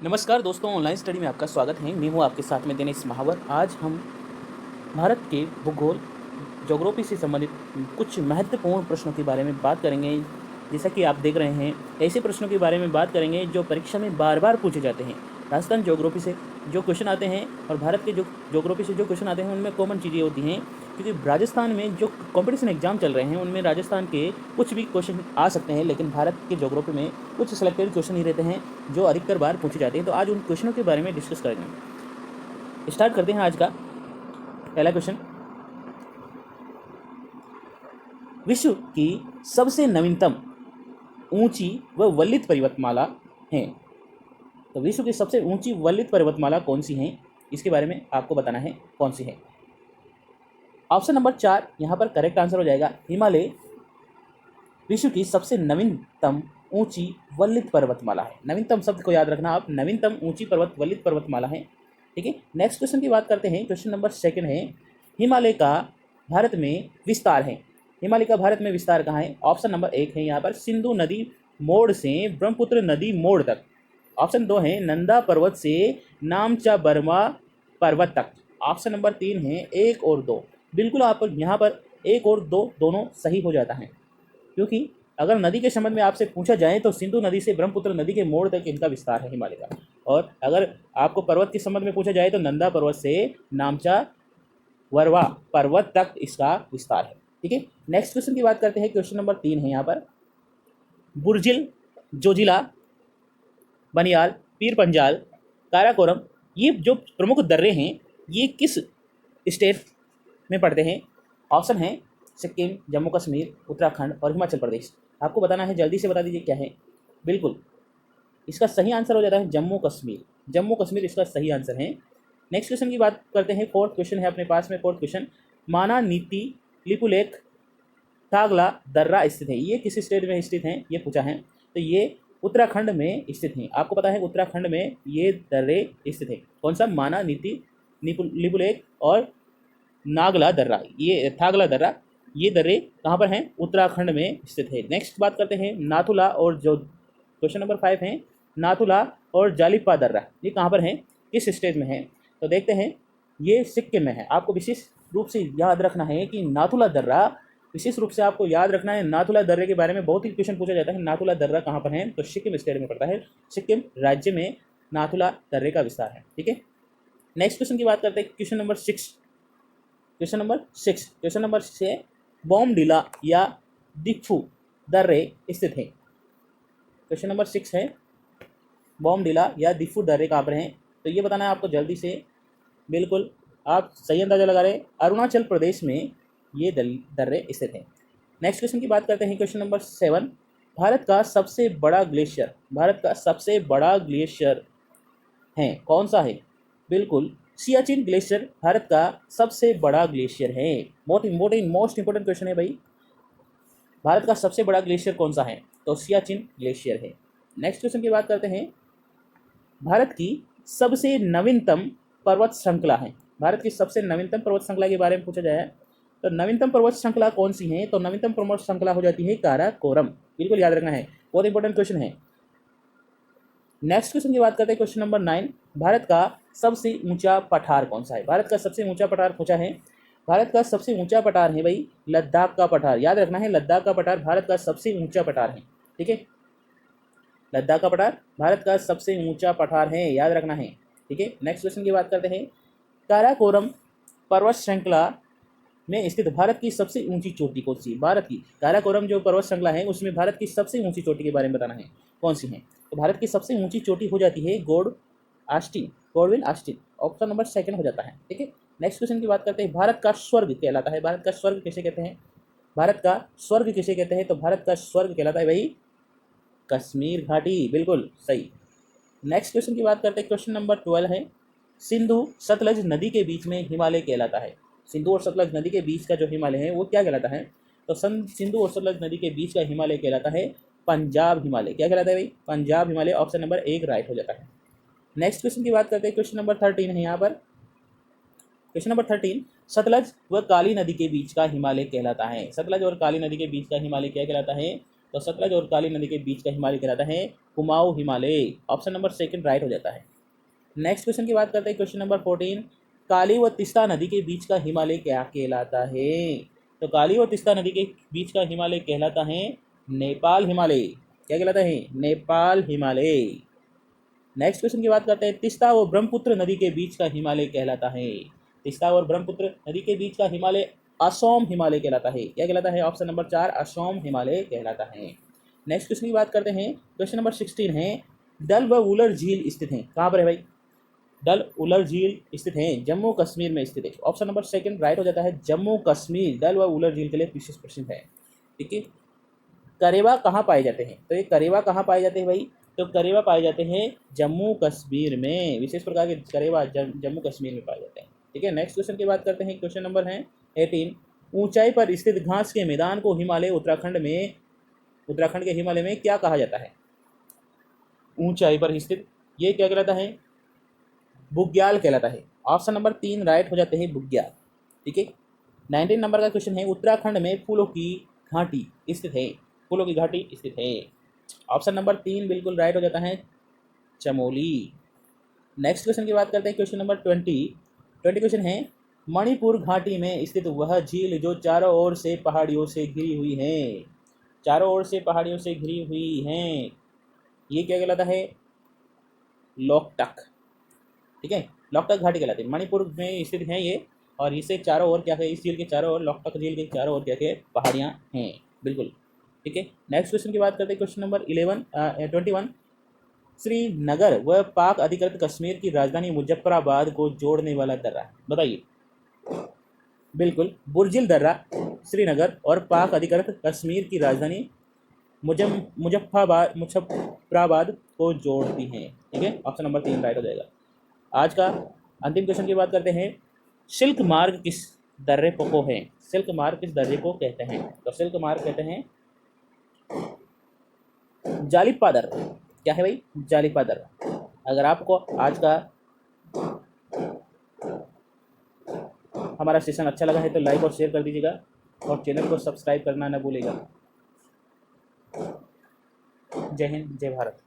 नमस्कार दोस्तों, online study में आपका स्वागत है। मैं हूँ आपके साथ में दिनेश महावर। आज हम भारत के भूगोल ज्योग्राफी से संबंधित कुछ महत्वपूर्ण प्रश्नों के बारे में बात करेंगे। जैसा कि आप देख रहे हैं, ऐसे प्रश्नों के बारे में बात करेंगे जो परीक्षा में बार बार पूछे जाते हैं। राजस्थान ज्योग्राफी से जो क्वेश्चन आते हैं और भारत के जो ज्योग्राफी से जो क्वेश्चन आते हैं उनमें कॉमन चीज़ें होती हैं, क्योंकि राजस्थान में जो कंपटीशन एग्जाम चल रहे हैं उनमें राजस्थान के कुछ भी क्वेश्चन आ सकते हैं, लेकिन भारत के ज्योग्राफी में कुछ सिलेक्टेड क्वेश्चन ही रहते हैं जो अधिकतर बार पूछे जाते हैं। तो आज उन क्वेश्चनों के बारे में डिस्कस करेंगे। स्टार्ट करते हैं आज का पहला क्वेश्चन। विश्व की सबसे नवीनतम ऊंची व वल्लित पर्वतमाला है। तो विश्व की सबसे ऊंची वल्लित पर्वतमाला कौन सी है, इसके बारे में आपको बताना है कौन सी है। ऑप्शन नंबर 4 यहाँ पर करेक्ट आंसर हो जाएगा, हिमालय विश्व की सबसे नवीनतम ऊंची वल्लित पर्वतमाला है। नवीनतम शब्द को याद रखना आप, नवीनतम ऊंची वल्लित पर्वतमाला है। ठीक है, नेक्स्ट क्वेश्चन की बात करते हैं। क्वेश्चन नंबर 2 है, हिमालय का भारत में विस्तार है। हिमालय का भारत में विस्तार कहाँ है? ऑप्शन नंबर 1 है यहाँ पर सिंधु नदी मोड़ से ब्रह्मपुत्र नदी मोड़ तक। ऑप्शन 2 है नंदा पर्वत से नामचा बर्मा पर्वत तक। ऑप्शन नंबर 3 है 1 और 2। बिल्कुल आप यहाँ पर 1 और 2 दोनों सही हो जाता है, क्योंकि अगर नदी के संबंध में आपसे पूछा जाए तो सिंधु नदी से ब्रह्मपुत्र नदी के मोड़ तक इनका विस्तार है हिमालय का। और अगर आपको पर्वत के संबंध में पूछा जाए तो नंदा पर्वत से नामचा वरवा पर्वत तक इसका विस्तार है। ठीक है, नेक्स्ट क्वेश्चन की बात करते हैं। क्वेश्चन नंबर 3 है यहाँ पर, बुर्जिल, जोजिला, बनियाल, पीर पंजाल, काराकोरम, ये जो प्रमुख दर्रे हैं ये किस स्टेट में पड़ते हैं? ऑप्शन है सिक्किम, जम्मू कश्मीर, उत्तराखंड और हिमाचल प्रदेश। आपको बताना है, जल्दी से बता दीजिए क्या है। बिल्कुल इसका सही आंसर हो जाता है जम्मू कश्मीर। जम्मू कश्मीर इसका सही आंसर है। नेक्स्ट क्वेश्चन की बात करते हैं। 4th क्वेश्चन है अपने पास में। 4th क्वेश्चन, माना नीति लिपुलेख थागला दर्रा स्थित है। ये किस स्टेट में स्थित है ये पूछा है, तो ये उत्तराखंड में स्थित है। आपको पता है उत्तराखंड में ये दर्रे स्थित है। कौन सा? माना नीति लिपुलेख और नागला दर्रा, ये थागला दर्रा, ये दर्रे कहाँ पर हैं? उत्तराखंड में स्थित है। नेक्स्ट बात करते हैं नाथुला और जो क्वेश्चन नंबर 5 है, नाथुला और जालिपा दर्रा, ये कहाँ पर हैं, किस स्टेट में है? तो देखते हैं, ये सिक्किम में है। आपको विशेष रूप से याद रखना है कि नाथुला दर्रा, विशेष रूप से आपको याद रखना है, नाथुला दर्रे के बारे में बहुत ही क्वेश्चन पूछा जाता है। नाथुला दर्रा कहाँ पर है? तो सिक्किम स्टेट में पड़ता है। सिक्किम राज्य में नाथुला दर्रे का विस्तार है। ठीक है, नेक्स्ट क्वेश्चन की बात करते हैं। Question number 6। Question number 6, Bomdila या दिफू दर्रे स्थित है। क्वेश्चन नंबर 6 है, बॉमडिला या दिफू दर्रे कहाँ पर हैं? तो ये बताना है आपको जल्दी से। बिल्कुल आप सही अंदाजा लगा रहे हैं, अरुणाचल प्रदेश में ये दर्रे स्थित हैं। नेक्स्ट क्वेश्चन की बात करते हैं। क्वेश्चन नंबर 7, भारत का सबसे बड़ा ग्लेशियर, भारत का सबसे बड़ा ग्लेशियर है कौन सा है? बिल्कुल सियाचिन ग्लेशियर भारत का सबसे बड़ा ग्लेशियर है। मोस्ट इंपॉर्टेंट क्वेश्चन है भाई, भारत का सबसे बड़ा ग्लेशियर कौन सा है? तो सियाचिन ग्लेशियर है। नेक्स्ट क्वेश्चन की बात करते हैं। भारत की सबसे नवीनतम पर्वत श्रृंखला है। भारत की सबसे नवीनतम पर्वत श्रृंखला के बारे में पूछा जाए तो नवीनतम पर्वत श्रृंखला कौन सी है? तो नवीनतम पर्वत श्रृंखला हो जाती है काराकोरम। बिल्कुल याद रखना है, बहुत इंपॉर्टेंट क्वेश्चन है। नेक्स्ट क्वेश्चन की बात करते हैं। क्वेश्चन नंबर 9, भारत का सबसे ऊंचा पठार कौन सा है? भारत का सबसे ऊंचा पठार पूछा है। भारत का सबसे ऊंचा पठार है भाई लद्दाख का पठार। याद रखना है, लद्दाख का पठार भारत का सबसे ऊंचा पठार है। ठीक है, लद्दाख का पठार भारत का सबसे ऊंचा पठार है, याद रखना है। ठीक है, नेक्स्ट क्वेश्चन की बात करते हैं। काराकोरम पर्वत श्रृंखला में स्थित भारत की सबसे ऊंची चोटी कौन सी? भारत की काराकोरम जो पर्वत श्रृंखला है उसमें भारत की सबसे ऊंची चोटी के बारे में बताना है कौन सी है? तो भारत की सबसे ऊंची चोटी हो जाती है गॉडविन आस्टिन। ऑप्शन नंबर 2 हो जाता है। ठीक है, नेक्स्ट क्वेश्चन की बात करते हैं। भारत का स्वर्ग कहलाता है, भारत का स्वर्ग किसे कहते हैं? भारत का स्वर्ग किसे कहते हैं? तो भारत का स्वर्ग कहलाता है भाई कश्मीर घाटी। बिल्कुल सही। नेक्स्ट क्वेश्चन की बात करते हैं। क्वेश्चन नंबर 12 है, सिंधु सतलज नदी के बीच में हिमालय कहलाता है। सिंधु और सतलज नदी के बीच का जो हिमालय है वो क्या कहलाता है? तो सिंधु और सतलज नदी के बीच का हिमालय कहलाता है पंजाब हिमालय। क्या कहलाता है भाई? Punjab Himalaya. Option number 1 right हो जाता है। नेक्स्ट क्वेश्चन की बात करते हैं। क्वेश्चन नंबर 13 है यहाँ पर। क्वेश्चन नंबर 13, सतलज व काली नदी के बीच का हिमालय कहलाता है। सतलज और काली नदी के बीच का हिमालय क्या कहलाता है? तो सतलज और काली नदी के बीच का हिमालय कहलाता है Kumaon Himalaya. Option number second right हो जाता है। नेक्स्ट क्वेश्चन की बात करते हैं, क्वेश्चन नंबर 14। काली व तीस्ता नदी के बीच का हिमालय क्या कहलाता है? तो काली व तीस्ता नदी के बीच का हिमालय कहलाता है नेपाल हिमालय। क्या कहलाता है? नेपाल हिमालय। नेक्स्ट क्वेश्चन की बात करते हैं, तीस्ता व ब्रह्मपुत्र नदी के बीच का हिमालय कहलाता है? तीस्ता और ब्रह्मपुत्र नदी के बीच का हिमालय असोम हिमालय कहलाता है। क्या कहलाता है? ऑप्शन नंबर 4 असोम हिमालय कहलाता है। नेक्स्ट क्वेश्चन की बात करते हैं, क्वेश्चन नंबर 16 है, डल व वुलर झील स्थित है कहाँ पर है भाई? डल उलर झील स्थित है जम्मू कश्मीर में स्थित है। ऑप्शन नंबर सेकंड राइट हो जाता है, जम्मू कश्मीर डल व उलर झील के लिए विशेष प्रसिद्ध है। ठीक है। करेवा कहाँ पाए जाते हैं? तो ये करेवा कहाँ पाए जाते हैं भाई? तो करेवा पाए जाते हैं जम्मू कश्मीर में, विशेष प्रकार के करेवा जम्मू कश्मीर में पाए जाते हैं। ठीक है। नेक्स्ट क्वेश्चन की बात करते हैं, क्वेश्चन नंबर है 18। ऊंचाई पर स्थित घास के मैदान को हिमालय उत्तराखंड के हिमालय में क्या कहा जाता है? ऊंचाई पर स्थित ये क्या कहलाता है? बुग्याल कहलाता है। ऑप्शन नंबर 3 राइट हो जाते हैं, बुग्याल। ठीक है। 19 नंबर का क्वेश्चन है, उत्तराखंड में फूलों की घाटी स्थित है। फूलों की घाटी स्थित है। ऑप्शन नंबर 3 बिल्कुल राइट हो जाता है, चमोली। नेक्स्ट क्वेश्चन की बात करते हैं, क्वेश्चन नंबर 20 क्वेश्चन है, मणिपुर घाटी में स्थित वह झील जो चारों ओर से पहाड़ियों से घिरी हुई है। चारों ओर से पहाड़ियों से घिरी हुई है, ये क्या कहलाता है? लोकटक। ठीक है। लोकटक घाटी कहलाती है, मणिपुर में स्थित है ये। और इसे चारों ओर क्या है, इस झील के चारों ओर, लोकटक झील के चारों ओर क्या है, पहाड़ियाँ हैं। बिल्कुल। ठीक है। नेक्स्ट क्वेश्चन की बात करते हैं, क्वेश्चन नंबर 21। श्रीनगर व पाक अधिकृत कश्मीर की राजधानी मुजफ्फराबाद को जोड़ने वाला दर्रा बताइए। बिल्कुल, बुर्जिल दर्रा श्रीनगर और पाक अधिकृत कश्मीर की राजधानी मुजफ्फराबाद को जोड़ती हैं। ठीक है। ऑप्शन नंबर 3 राइट हो जाएगा। आज का अंतिम क्वेश्चन की बात करते हैं, सिल्क मार्ग किस दर्रे को है? सिल्क मार्ग किस दर्रे को कहते हैं? तो सिल्क मार्ग कहते हैं जालिपा दर्रा। क्या है भाई? जालिपा दर्रा। अगर आपको आज का हमारा सेशन अच्छा लगा है तो लाइक और शेयर कर दीजिएगा और चैनल को सब्सक्राइब करना न भूलिएगा। जय हिंद, जय भारत।